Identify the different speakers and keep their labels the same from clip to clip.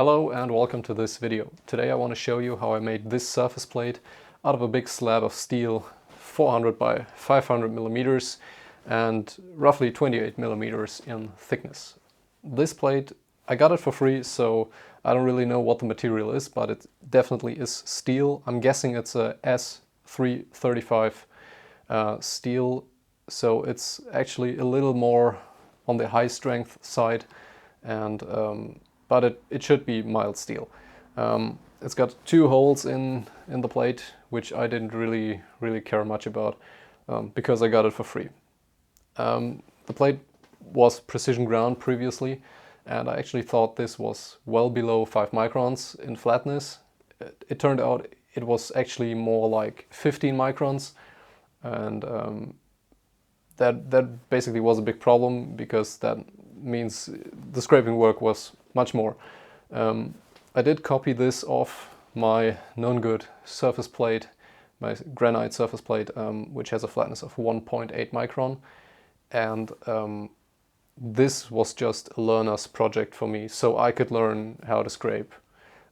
Speaker 1: Hello and welcome to this video. Today I want to show you how I made this surface plate out of a big slab of steel, 400 by 500 millimeters and roughly 28 millimeters in thickness. This plate, I got it for free, so I don't really know what the material is, but it definitely is steel. I'm guessing it's a S335 steel, so it's actually a little more on the high strength side, and but it should be mild steel. It's got two holes in the plate, which I didn't really care much about because I got it for free. The plate was precision ground previously, and I actually thought this was well below 5 microns in flatness. It turned out it was actually more like 15 microns, and that basically was a big problem because that means the scraping work was much more. I did copy this off my known good surface plate, my granite surface plate, which has a flatness of 1.8 micron, and this was just a learner's project for me, so I could learn how to scrape.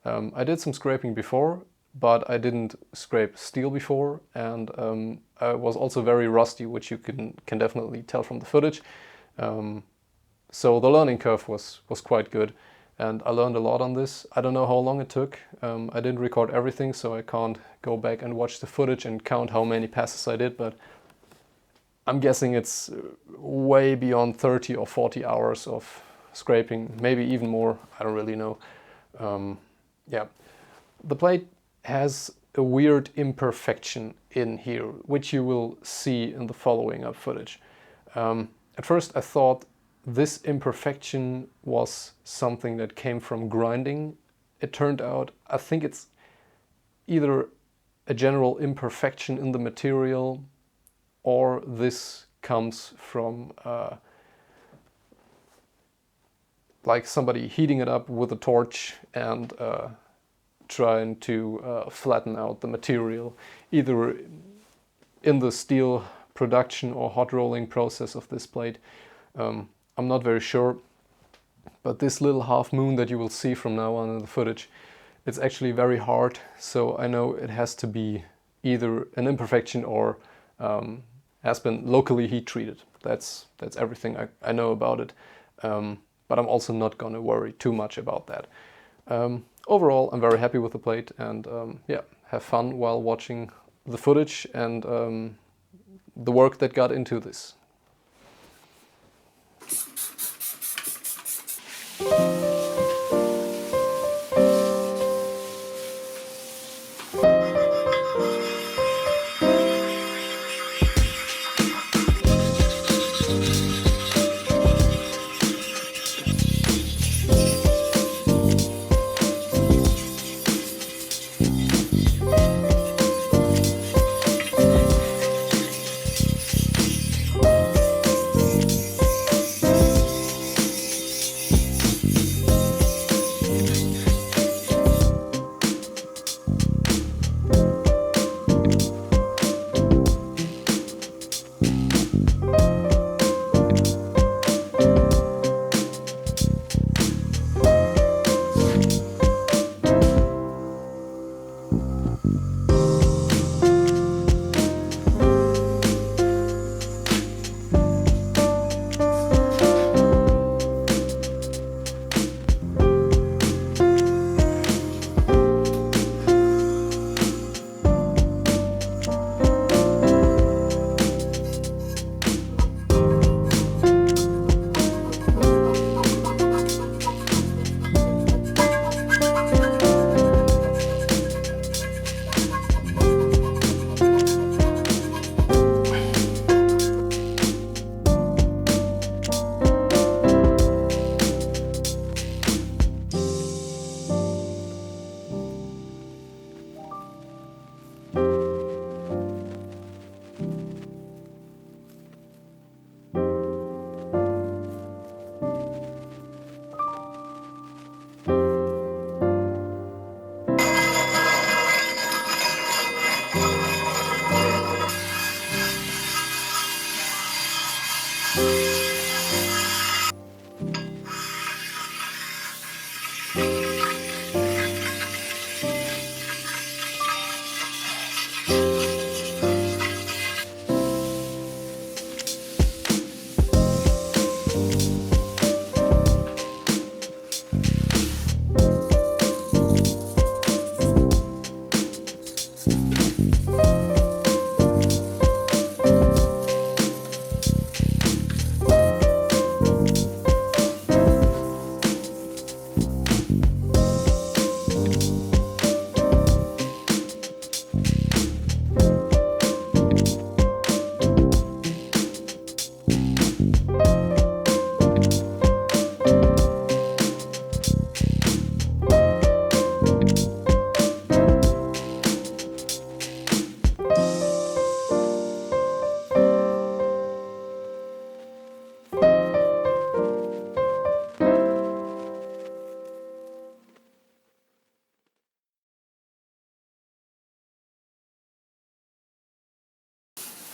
Speaker 1: I did some scraping before, but I didn't scrape steel before, and I was also very rusty, which you can definitely tell from the footage. So the learning curve was quite good, and I learned a lot on this. I don't know how long it took. I didn't record everything, so I can't go back and watch the footage and count how many passes I did, but I'm guessing it's way beyond 30 or 40 hours of scraping, maybe even more. I don't really know. Yeah, the plate has a weird imperfection in here, which you will see in the following up footage. At first I thought this imperfection was something that came from grinding. It turned out, I think it's either a general imperfection in the material, or this comes from like somebody heating it up with a torch and trying to flatten out the material, either in the steel production or hot rolling process of this plate. I'm not very sure, but this little half moon that you will see from now on in the footage, it's actually very hard, so I know it has to be either an imperfection or has been locally heat treated. That's everything I know about it, but I'm also not going to worry too much about that. Overall, I'm very happy with the plate, and yeah, have fun while watching the footage and the work that got into this.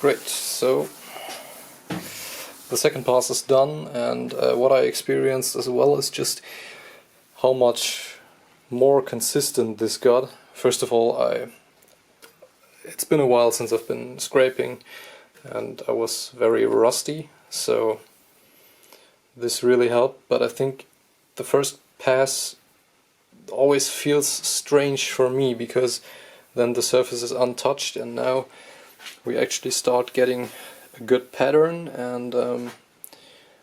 Speaker 1: Great, so the second pass is done, and what I experienced as well is just how much more consistent this got. First of all, it's been a while since I've been scraping and I was very rusty, so this really helped. But I think the first pass always feels strange for me because then the surface is untouched, and now we actually start getting a good pattern, and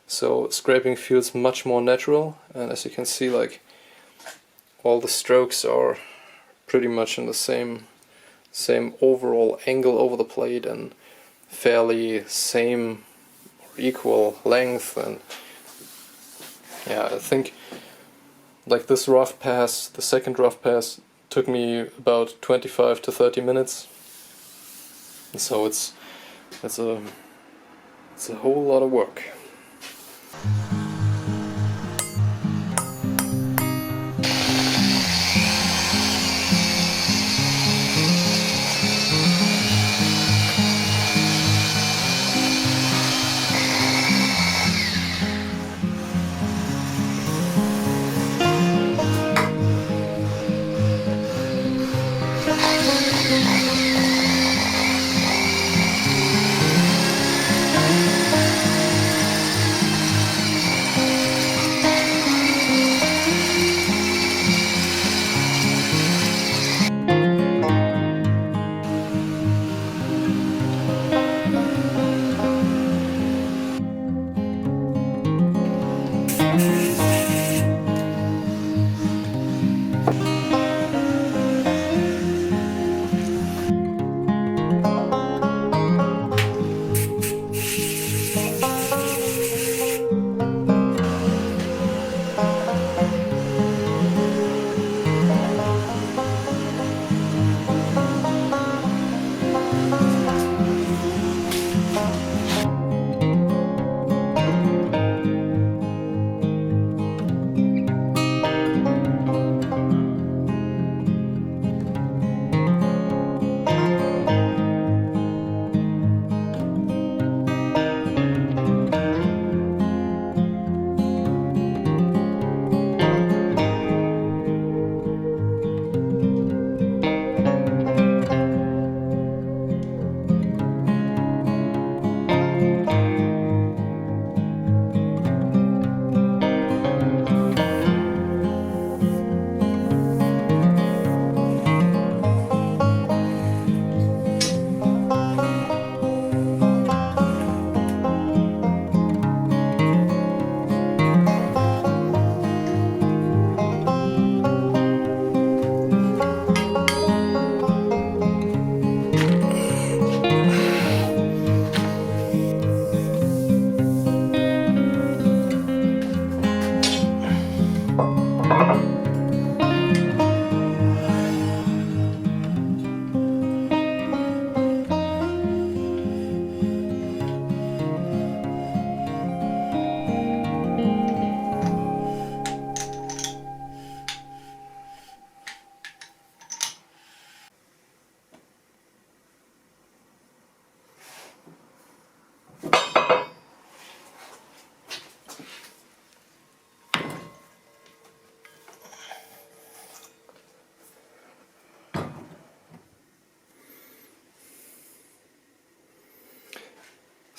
Speaker 1: so scraping feels much more natural. And as you can see, like, all the strokes are pretty much in the same overall angle over the plate and fairly same or equal length. And yeah, I think like this rough pass, the second rough pass, took me about 25 to 30 minutes. So it's a whole lot of work.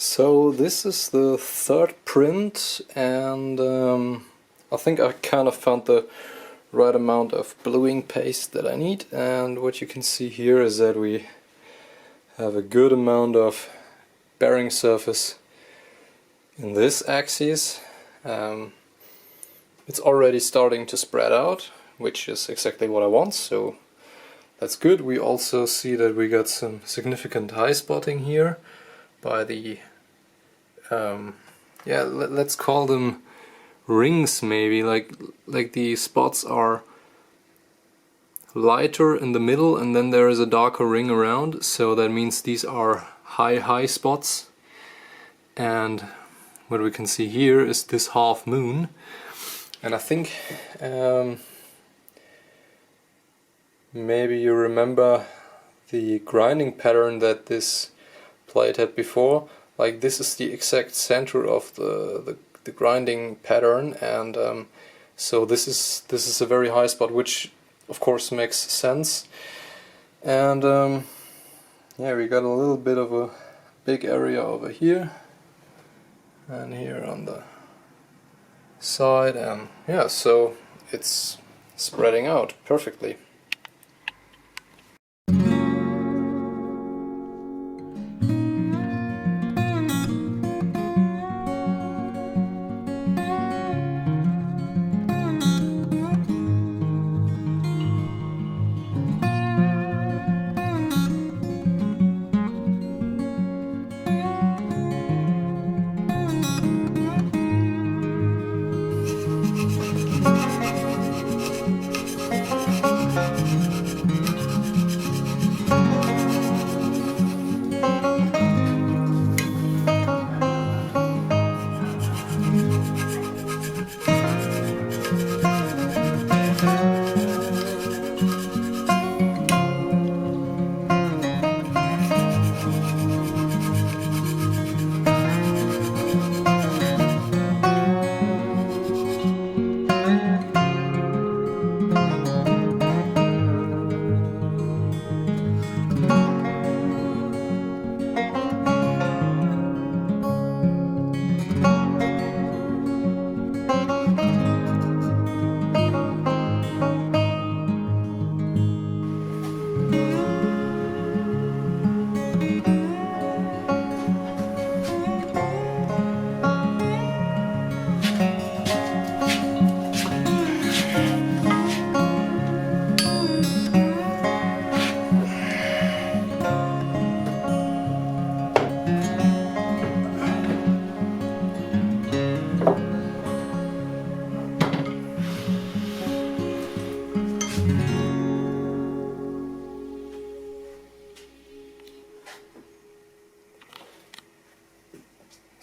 Speaker 1: So this is the third print, and I think I kind of found the right amount of bluing paste that I need. And what you can see here is that we have a good amount of bearing surface in this axis. It's already starting to spread out, which is exactly what I want, so that's good. We also see that we got some significant high spotting here by the yeah, let's call them rings maybe, like the spots are lighter in the middle and then there is a darker ring around, so that means these are high spots. And what we can see here is this half moon, and I think maybe you remember the grinding pattern that this plate had before. Like this is the exact center of the grinding pattern, and so this is a very high spot, which of course makes sense. And yeah, we got a little bit of a big area over here and here on the side, and yeah, so it's spreading out perfectly.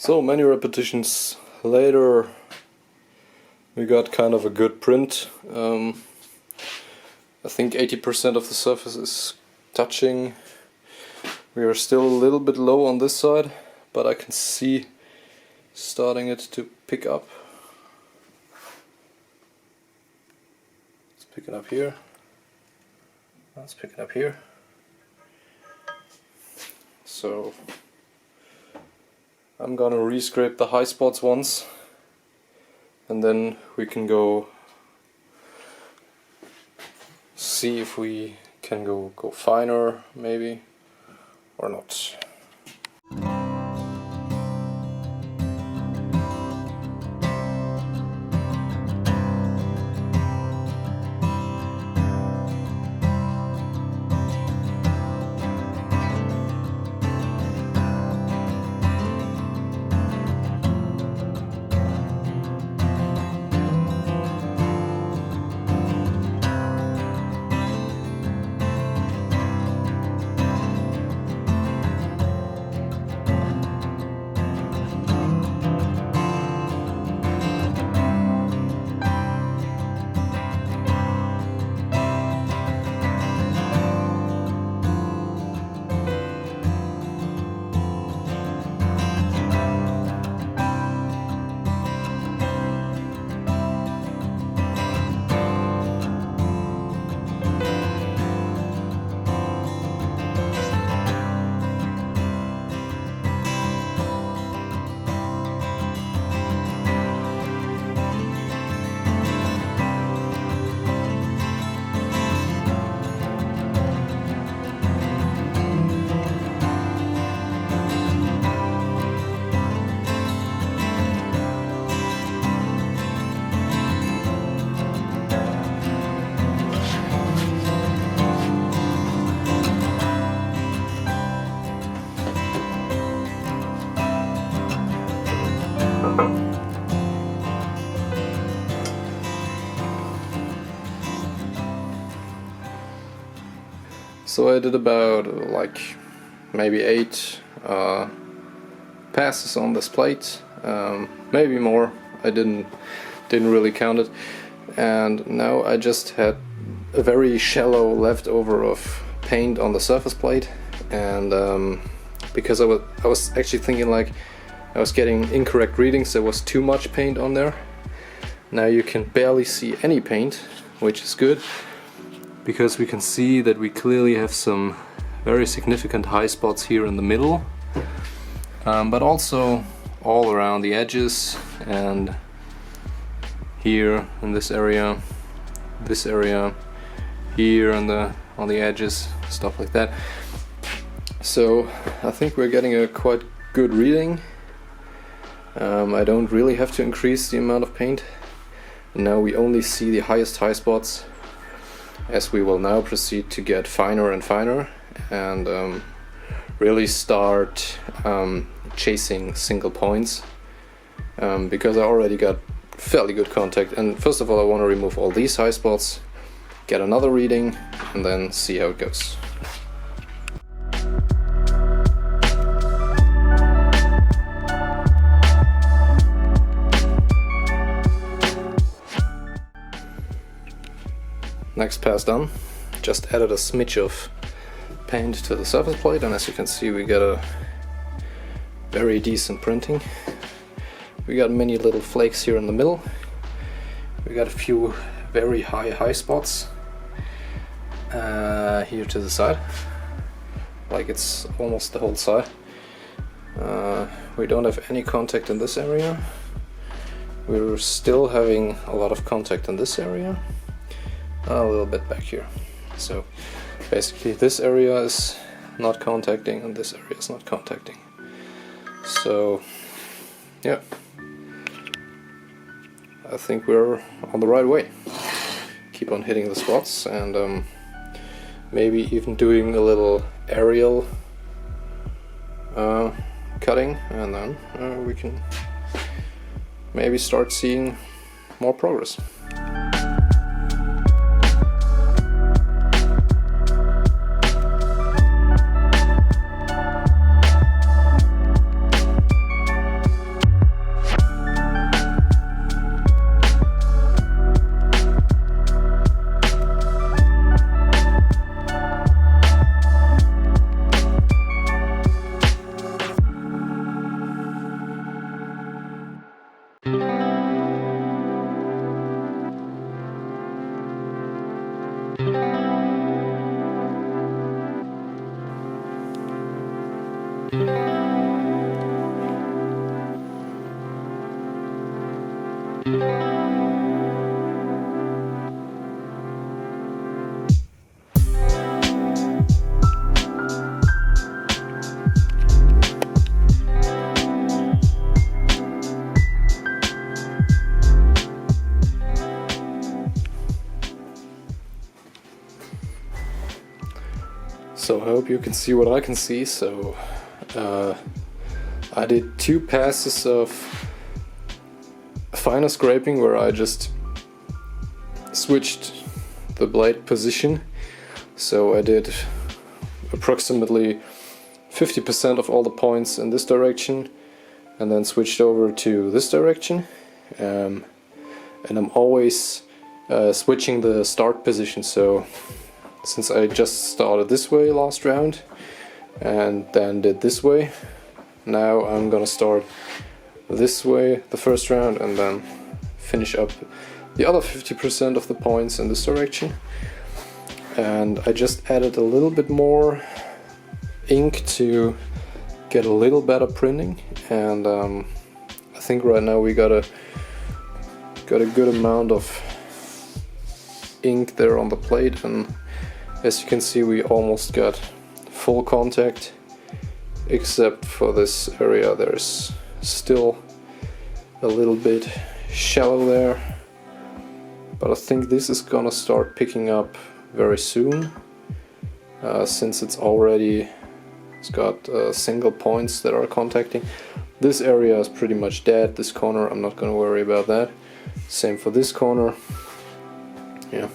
Speaker 1: So many repetitions later, we got kind of a good print. I think 80% of the surface is touching. We are still a little bit low on this side, but I can see starting it to pick up. Let's pick it up here. Let's pick it up here. So I'm gonna rescrape the high spots once, and then we can go see if we can go finer maybe or not. So I did about like maybe 8 passes on this plate, maybe more. I didn't really count it, and now I just had a very shallow leftover of paint on the surface plate, and because I was actually thinking like I was getting incorrect readings. There was too much paint on there. Now you can barely see any paint, which is good, because we can see that we clearly have some very significant high spots here in the middle, but also all around the edges and here in this area, here on the edges, stuff like that. So I think we're getting a quite good reading. I don't really have to increase the amount of paint. Now we only see the highest high spots, as we will now proceed to get finer and finer and really start chasing single points, because I already got fairly good contact. And first of all, I want to remove all these high spots, get another reading, and then see how it goes. Next pass done. Just added a smidge of paint to the surface plate, and as you can see, we get a very decent printing. We got many little flakes here in the middle. We got a few very high spots here to the side, like it's almost the whole side. We don't have any contact in this area. We're still having a lot of contact in this area. A little bit back here. So basically this area is not contacting and this area is not contacting. So yeah, I think we're on the right way. Keep on hitting the spots and maybe even doing a little aerial cutting, and then we can maybe start seeing more progress. So I hope you can see what I can see. So I did 2 passes of finer scraping where I just switched the blade position. So I did approximately 50% of all the points in this direction and then switched over to this direction. And I'm always switching the start position. So since I just started this way last round and then did this way, now I'm gonna start this way the first round and then finish up the other 50% of the points in this direction. And I just added a little bit more ink to get a little better printing, and I think right now we got a good amount of ink there on the plate, and as you can see we almost got full contact, except for this area there's still a little bit shallow there, but I think this is gonna start picking up very soon, since it's got single points that are contacting. This area is pretty much dead. This corner, I'm not gonna worry about that. Same for this corner. Yeah.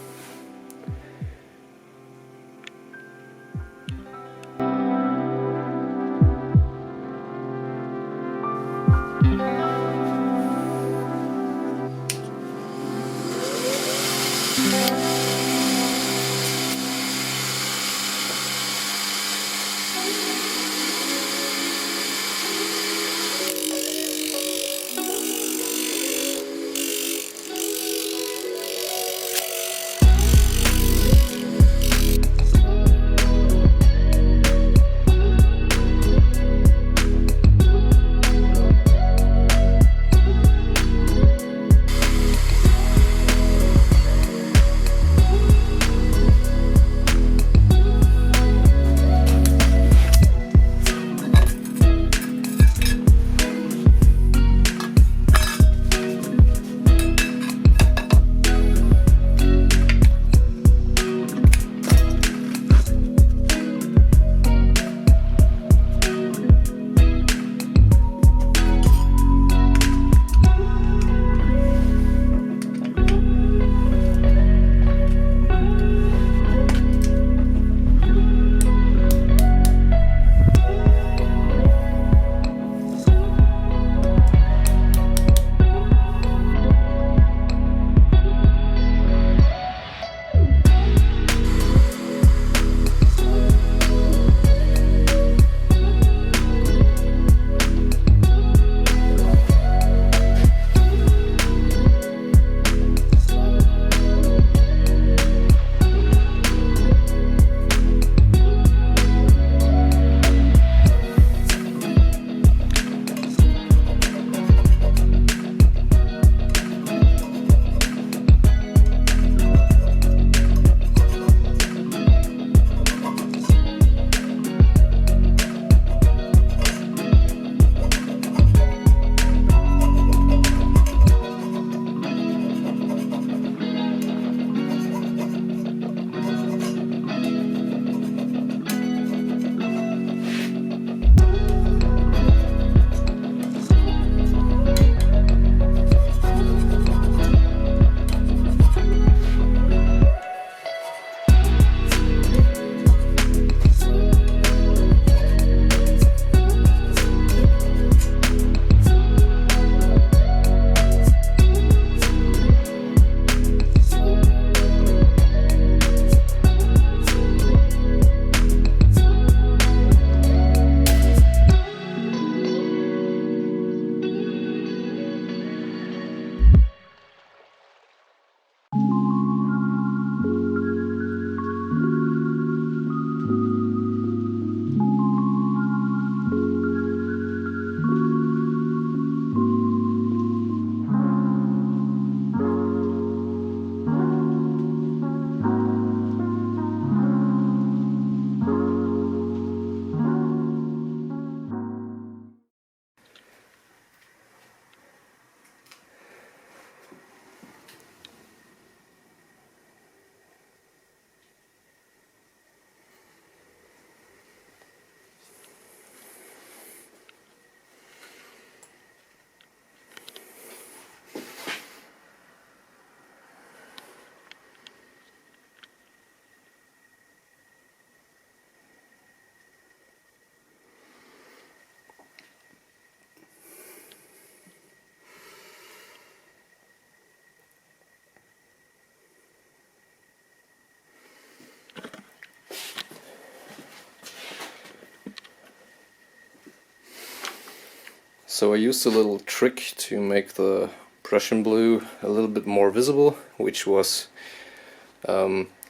Speaker 1: So I used a little trick to make the Prussian blue a little bit more visible, which was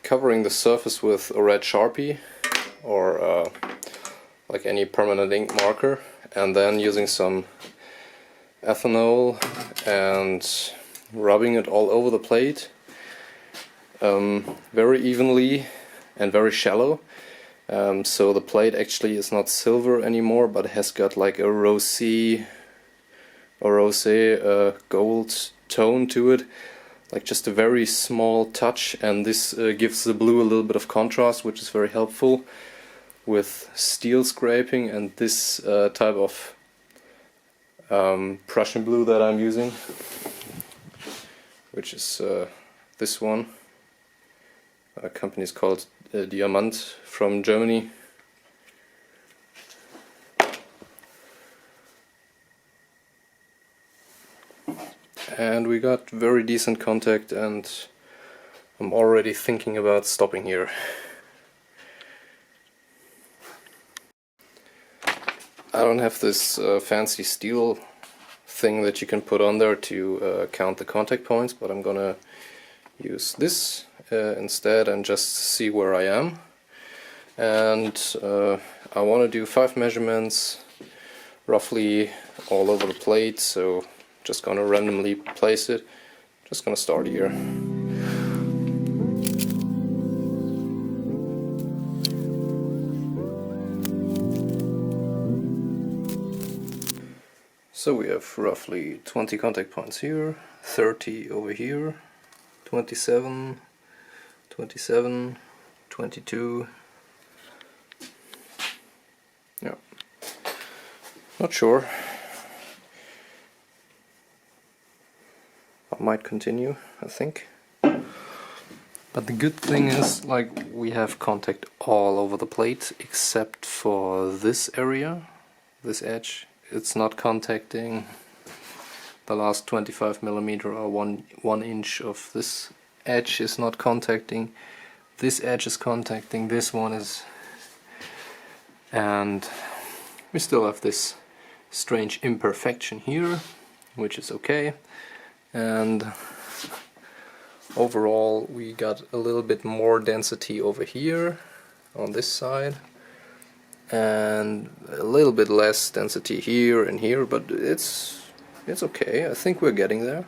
Speaker 1: covering the surface with a red Sharpie or like any permanent ink marker, and then using some ethanol and rubbing it all over the plate very evenly and very shallow. So the plate actually is not silver anymore, but has got like a rosé gold tone to it, like just a very small touch, and this gives the blue a little bit of contrast, which is very helpful with steel scraping and this type of Prussian blue that I'm using, which is this one. A company is called Diamant from Germany. And we got very decent contact, and I'm already thinking about stopping here. I don't have this fancy steel thing that you can put on there to count the contact points, but I'm gonna use this instead and just see where I am. And I want to do 5 measurements roughly all over the plate, so just gonna randomly place it. Just gonna start here. So we have roughly 20 contact points here, 30 over here, 27, 27, 22. Yeah, not sure. I might continue, I think. But the good thing is, like, we have contact all over the plate except for this area, this edge. It's not contacting the last 25mm or 1 inch of this edge is not contacting. This edge is contacting, this one is, and we still have this strange imperfection here, which is okay. And overall we got a little bit more density over here on this side, and a little bit less density here and here, but it's okay. I think we're getting there.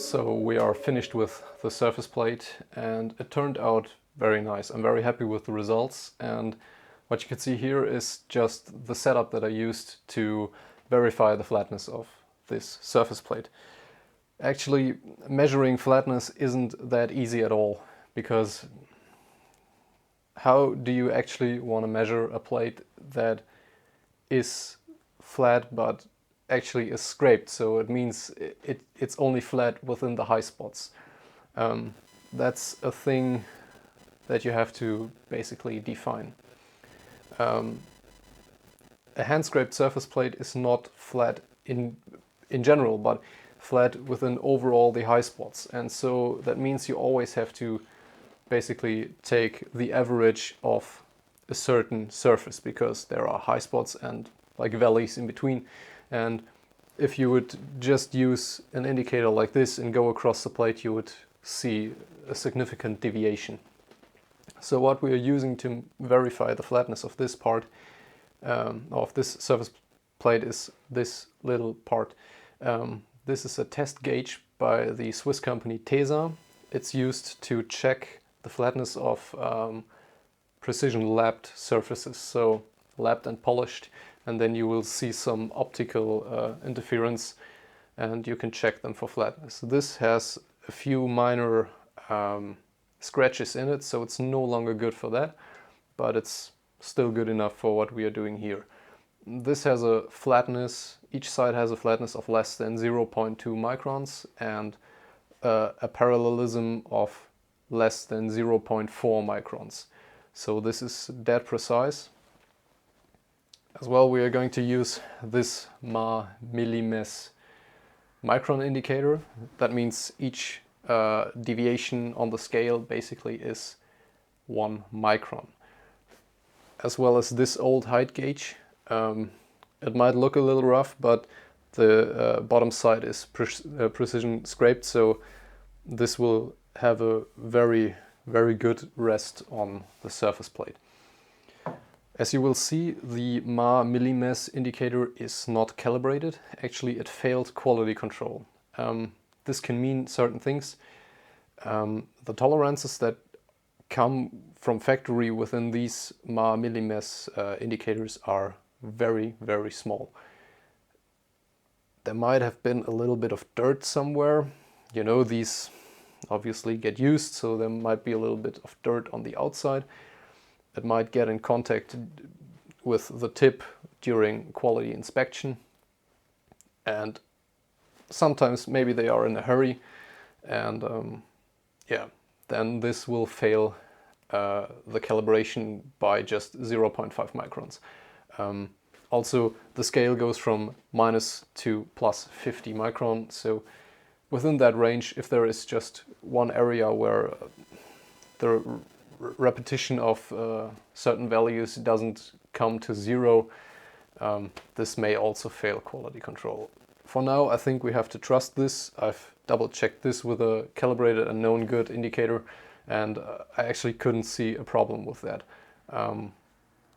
Speaker 1: So we are finished with the surface plate and it turned out very nice. I'm very happy with the results, and what you can see here is just the setup that I used to verify the flatness of this surface plate. Actually, measuring flatness isn't that easy at all, because how do you actually want to measure a plate that is flat but actually is scraped? So it means it's only flat within the high spots. That's a thing that you have to basically define. A hand scraped surface plate is not flat in general, but flat within overall the high spots, and so that means you always have to basically take the average of a certain surface, because there are high spots and like valleys in between. And if you would just use an indicator like this and go across the plate, you would see a significant deviation. So what we are using to verify the flatness of this part, of this surface plate, is this little part. This is a test gauge by the Swiss company Tesa. It's used to check the flatness of precision lapped surfaces, so lapped and polished, and then you will see some optical interference and you can check them for flatness. This has a few minor scratches in it, so it's no longer good for that, but it's still good enough for what we are doing here. This has a flatness, each side has a flatness of less than 0.2 microns and a parallelism of less than 0.4 microns. So this is dead precise. As well, we are going to use this millimes micron indicator. That means each deviation on the scale basically is 1 micron. As well as this old height gauge. It might look a little rough, but the bottom side is precision scraped, so this will have a very, very good rest on the surface plate. As you will see, the millimes indicator is not calibrated. Actually, it failed quality control. This can mean certain things. The tolerances that come from factory within these millimes indicators are very, very small. There might have been a little bit of dirt somewhere. You know, these obviously get used, so there might be a little bit of dirt on the outside. It might get in contact with the tip during quality inspection, and sometimes maybe they are in a hurry, and yeah, then this will fail the calibration by just 0.5 microns. Also, the scale goes from minus to plus 50 micron, so within that range, if there is just one area where the repetition of certain values doesn't come to zero, this may also fail quality control. For now, I think we have to trust this. I've double checked this with a calibrated and known good indicator, and I actually couldn't see a problem with that.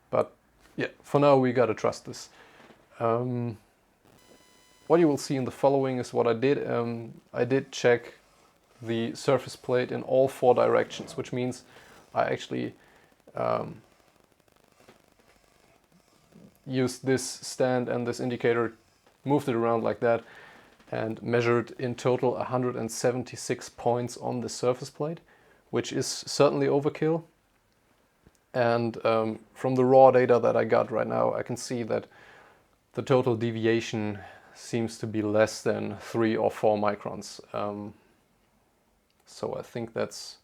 Speaker 1: But yeah, for now we gotta trust this. What you will see in the following is what I did. I did check the surface plate in all 4 directions, which means I actually used this stand and this indicator, moved it around like that, and measured in total 176 points on the surface plate, which is certainly overkill. And from the raw data that I got right now, I can see that the total deviation seems to be less than 3 or 4 microns. So I think that's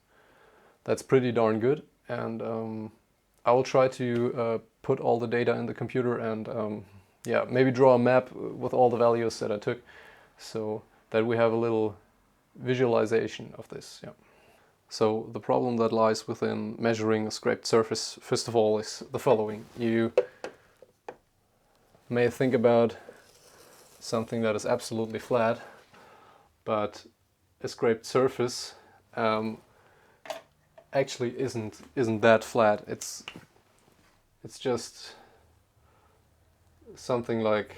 Speaker 1: pretty darn good, and I will try to put all the data in the computer and yeah, maybe draw a map with all the values that I took, so that we have a little visualization of this. Yeah. So the problem that lies within measuring a scraped surface, first of all, is the following. You may think about something that is absolutely flat, but a scraped surface actually isn't that flat. It's just something like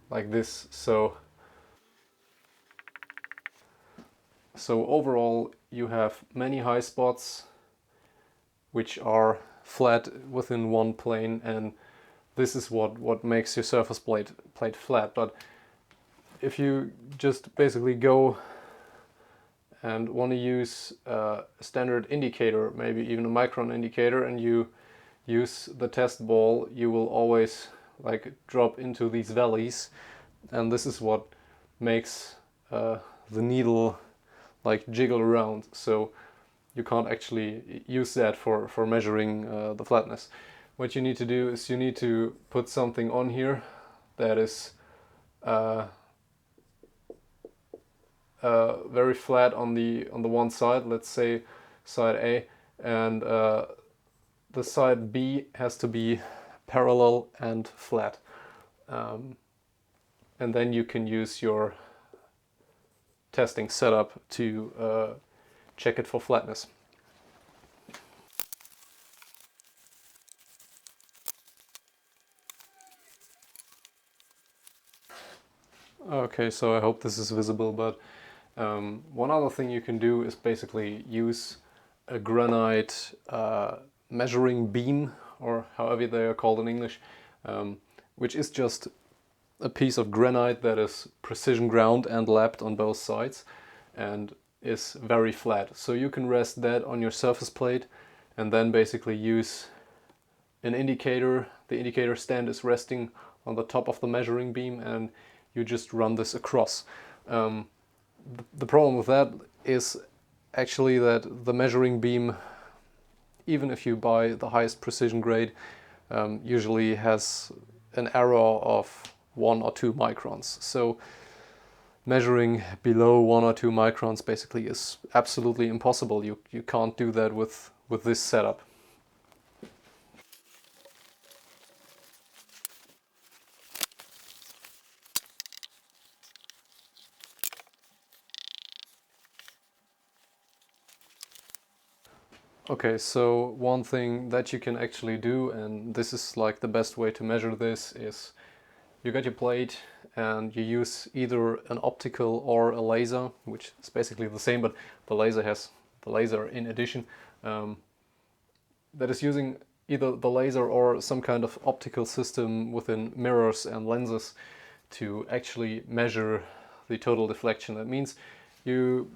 Speaker 1: this. So So overall you have many high spots which are flat within one plane, and this is what makes your surface plate flat. But if you just basically go and want to use a standard indicator, maybe even a micron indicator, and you use the test ball, you will always like drop into these valleys, and this is what makes the needle like jiggle around. So you can't actually use that for measuring the flatness. What you need to do is you need to put something on here that is very flat on the one side, let's say side A, and the side B has to be parallel and flat, and then you can use your testing setup to check it for flatness. Okay, so I hope this is visible, but one other thing you can do is basically use a granite measuring beam, or however they are called in English, which is just a piece of granite that is precision ground and lapped on both sides and is very flat. So you can rest that on your surface plate and then basically use an indicator. The indicator stand is resting on the top of the measuring beam, and you just run this across. The problem with that is actually that the measuring beam, even if you buy the highest precision grade, usually has an error of 1 or 2 microns. So measuring below 1 or 2 microns basically is absolutely impossible. You can't do that with this setup. Okay, so one thing that you can actually do, and this is like the best way to measure this, is you got your plate and you use either an optical or a laser, which is basically the same, but the laser has the laser in addition, that is using either the laser or some kind of optical system within mirrors and lenses to actually measure the total deflection. That means you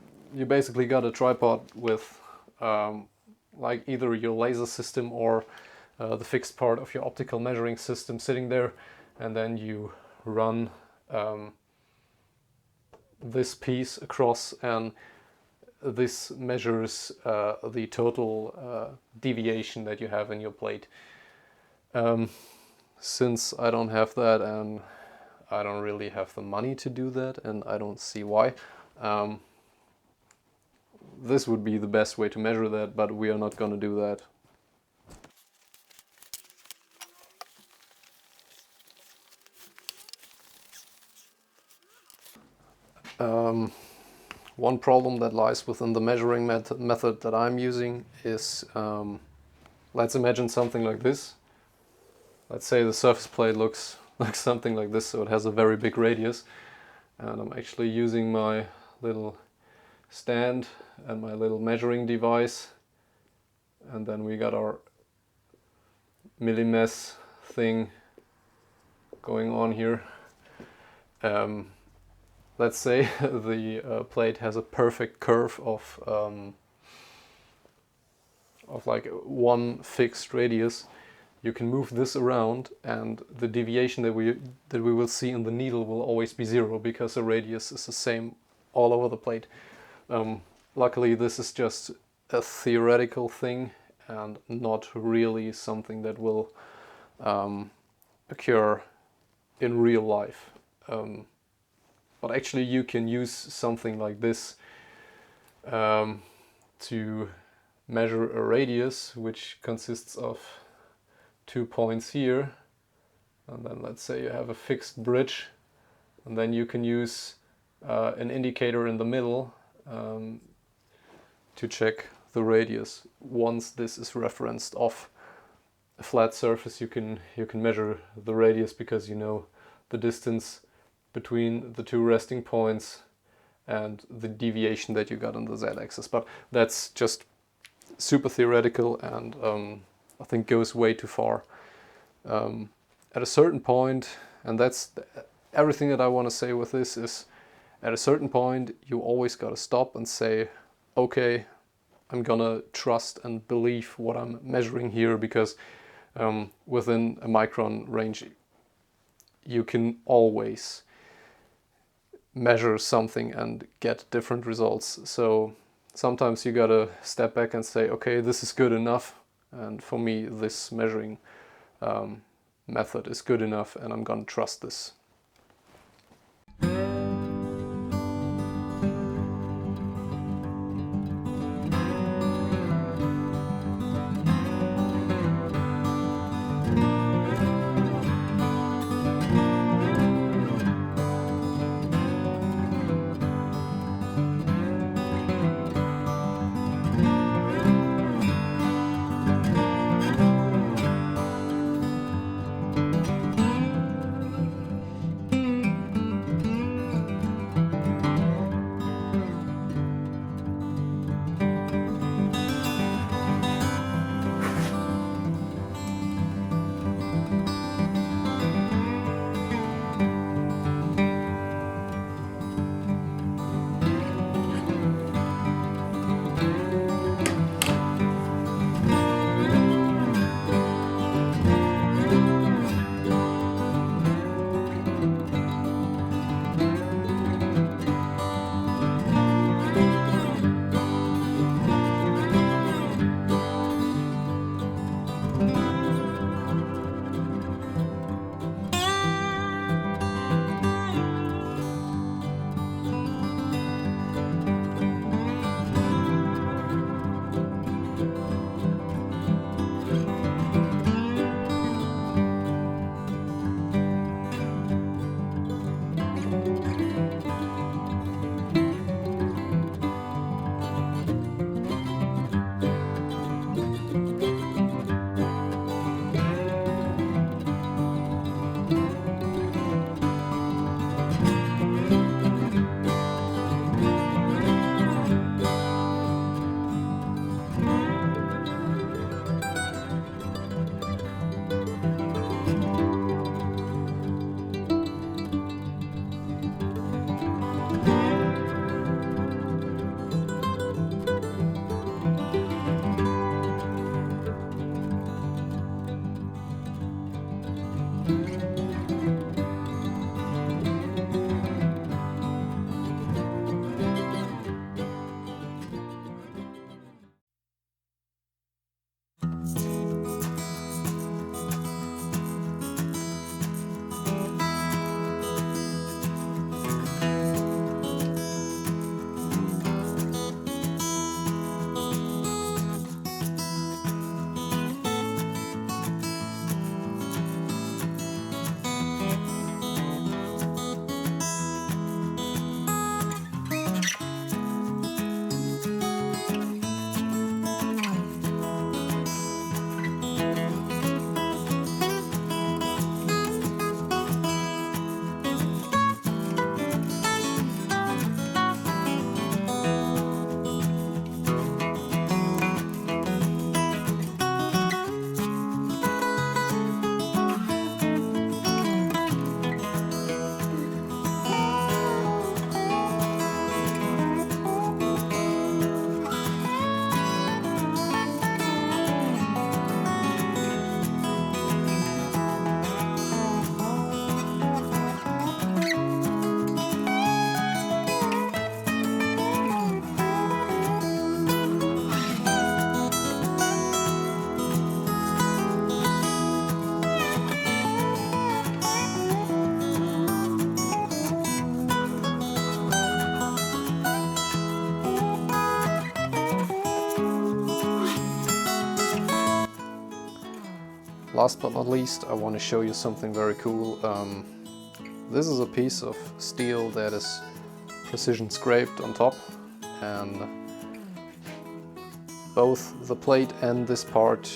Speaker 1: basically got a tripod with like either your laser system or the fixed part of your optical measuring system sitting there, and then you run this piece across, and this measures the total deviation that you have in your plate. Since I don't have that, and I don't really have the money to do that, and I don't see why, this would be the best way to measure that, but we are not going to do that. One problem that lies within the measuring method that I'm using is, let's imagine something like this. Let's say the surface plate looks like something like this, so it has a very big radius, and I'm actually using my little stand and my little measuring device, and then we got our millimesh thing going on here. Let's say the plate has a perfect curve of like one fixed radius. You can move this around, and the deviation that we will see in the needle will always be 0, because the radius is the same all over the plate. Luckily, this is just a theoretical thing and not really something that will occur in real life. But actually you can use something like this to measure a radius, which consists of 2 points here, and then let's say you have a fixed bridge, and then you can use an indicator in the middle to check the radius. Once this is referenced off a flat surface, you can measure the radius, because you know the distance between the 2 resting points and the deviation that you got on the z-axis. But that's just super theoretical, and I think goes way too far. At a certain point, and that's everything that I want to say with this, is at a certain point you always got to stop and say, okay, I'm gonna trust and believe what I'm measuring here, because within a micron range you can always measure something and get different results. So sometimes you gotta step back and say, okay, this is good enough, and for me this measuring method is good enough, and I'm gonna trust this. Last but not least, I want to show you something very cool. This is a piece of steel that is precision scraped on top, and both the plate and this part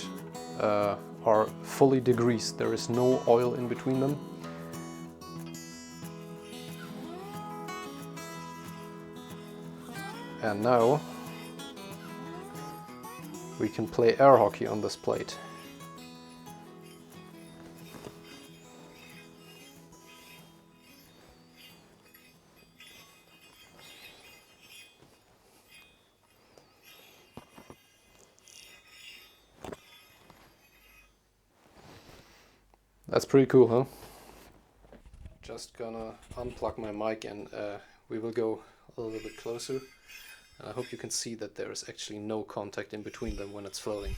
Speaker 1: are fully degreased. There is no oil in between them. And now we can play air hockey on this plate. That's pretty cool, huh? Just gonna unplug my mic and we will go a little bit closer. I hope you can see that there is actually no contact in between them when it's floating.